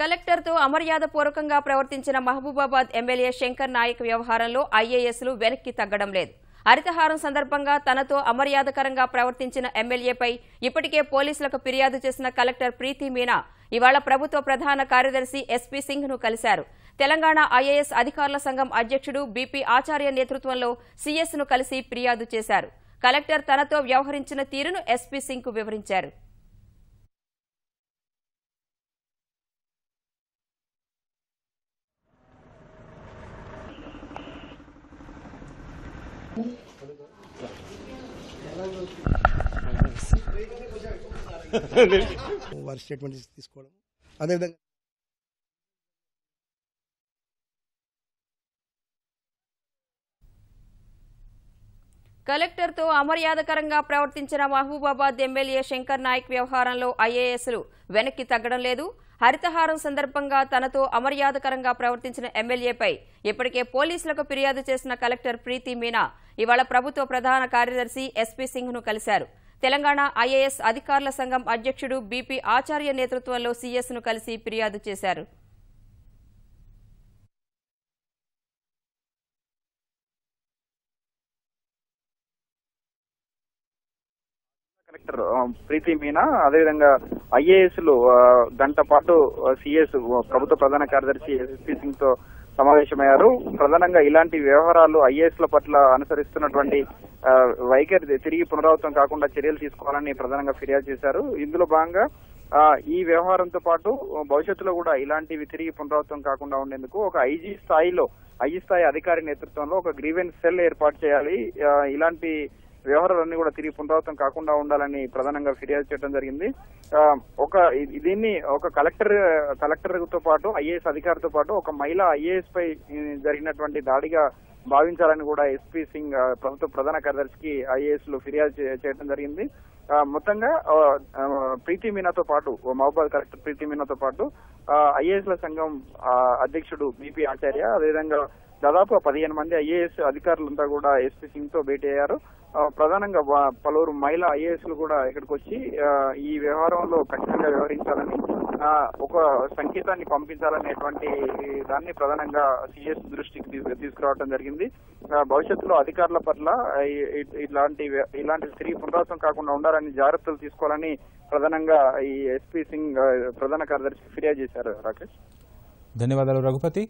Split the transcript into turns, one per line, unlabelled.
కలెక్టర్తో అమర్యాదపూర్వకంగా ప్రవర్తించిన మహబూబాబాద్ ఎమ్మెల్యే శంకర్ నాయక్ వ్యవహారంలో ఐఏఎస్లు వెనక్కి తగ్గడం లేదు. హరితహారం సందర్భంగా తనతో అమర్యాదకరంగా ప్రవర్తించిన ఎమ్మెల్యేపై ఇప్పటికే పోలీసులకు ఫిర్యాదు చేసిన కలెక్టర్ ప్రీతి మీనా ఇవాళ ప్రభుత్వ ప్రధాన కార్యదర్శి ఎస్పీ సింగ్ ను కలిశారు. తెలంగాణ ఐఏఎస్ అధికారుల సంఘం అధ్యక్షుడు బీపీ ఆచార్య నేతృత్వంలో సీఎస్ ను కలిసి ఫిర్యాదు చేశారు. కలెక్టర్ తనతో వ్యవహరించిన తీరును ఎస్పీ సింగ్ కు వివరించారు.
వారి స్టేట్మెంట్ తీసుకోవడం అదేవిధంగా
కలెక్టర్తో అమర్యాదకరంగా ప్రవర్తించిన మహబూబాబాద్ ఎమ్మెల్యే శంకర్ నాయక్ వ్యవహారంలో ఐఏఎస్లు వెనక్కి తగ్గడం లేదు. హరితహారం సందర్భంగా తనతో అమర్యాదకరంగా ప్రవర్తించిన ఎమ్మెల్యేపై ఇప్పటికే పోలీసులకు ఫిర్యాదు చేసిన కలెక్టర్ ప్రీతి మీనా ఇవాళ ప్రభుత్వ ప్రధాన కార్యదర్శి ఎస్పీ సింగ్ ను కలిశారు. తెలంగాణ ఐఏఎస్ అధికారుల సంఘం అధ్యక్షుడు బీపీ ఆచార్య నేతృత్వంలో సీఎస్ ను కలిసి ఫిర్యాదు చేశారు.
కలెక్టర్ ప్రీతి మీనా అదేవిధంగా ఐఏఎస్లు గంట పాటు సిఎస్ ప్రభుత్వ ప్రధాన కార్యదర్శి ఎస్పీ సింగ్ తో సమావేశమయ్యారు. ప్రధానంగా ఇలాంటి వ్యవహారాలు ఐఏఎస్ల పట్ల అనుసరిస్తున్నటువంటి వైఖరి తిరిగి పునరావృతం కాకుండా చర్యలు తీసుకోవాలని ప్రధానంగా ఫిర్యాదు చేశారు. ఇందులో భాగంగా ఈ వ్యవహారంతో పాటు భవిష్యత్తులో కూడా ఇలాంటివి తిరిగి పునరావృతం కాకుండా ఉండేందుకు ఒక ఐజీ స్థాయి అధికారి నేతృత్వంలో ఒక గ్రీవెన్స్ సెల్ ఏర్పాటు చేయాలి. ఇలాంటి వ్యవహారాలన్నీ కూడా తిరిగి పునరావృతం కాకుండా ఉండాలని ప్రధానంగా ఫిర్యాదు చేయడం జరిగింది. దీన్ని ఒక కలెక్టర్ తో పాటు ఐఏఎస్ అధికారితో పాటు ఒక మహిళా ఐఏఎస్ పై జరిగినటువంటి దాడిగా భావించాలని కూడా ఎస్పీ సింగ్ ప్రభుత్వ ప్రధాన కార్యదర్శికి ఐఏఎస్లు ఫిర్యాదు చేయడం జరిగింది. మొత్తంగా ప్రీతి మీనాతో పాటు మహబూబాబాద్ కలెక్టర్ ప్రీతి మీనాతో పాటు ఐఏఎస్ల సంఘం అధ్యక్షుడు బీపీ ఆచార్య అదేవిధంగా దాదాపు 15 మంది ఐఏఎస్ అధికారులంతా కూడా ఎస్పీ సింగ్ తో భేటీ అయ్యారు. ప్రధానంగా పలువురు మహిళా ఐఏఎస్లు కూడా ఇక్కడికి వచ్చి ఈ వ్యవహారంలో ఖచ్చితంగా వ్యవహరించాలని ఒక సంకేతాన్ని పంపించాలనేటువంటి దాన్ని ప్రధానంగా సిఎస్ దృష్టికి తీసుకురావడం జరిగింది. భవిష్యత్తులో అధికారుల పట్ల ఇలాంటి తిరిగి పునరావృతం కాకుండా ఉండాలని జాగ్రత్తలు తీసుకోవాలని ప్రధానంగా ఈ ఎస్పీ సింగ్ ప్రధాన కార్యదర్శి ఫిర్యాదు చేశారు. రాకేష్,
ధన్యవాదాలు రఘుపతి.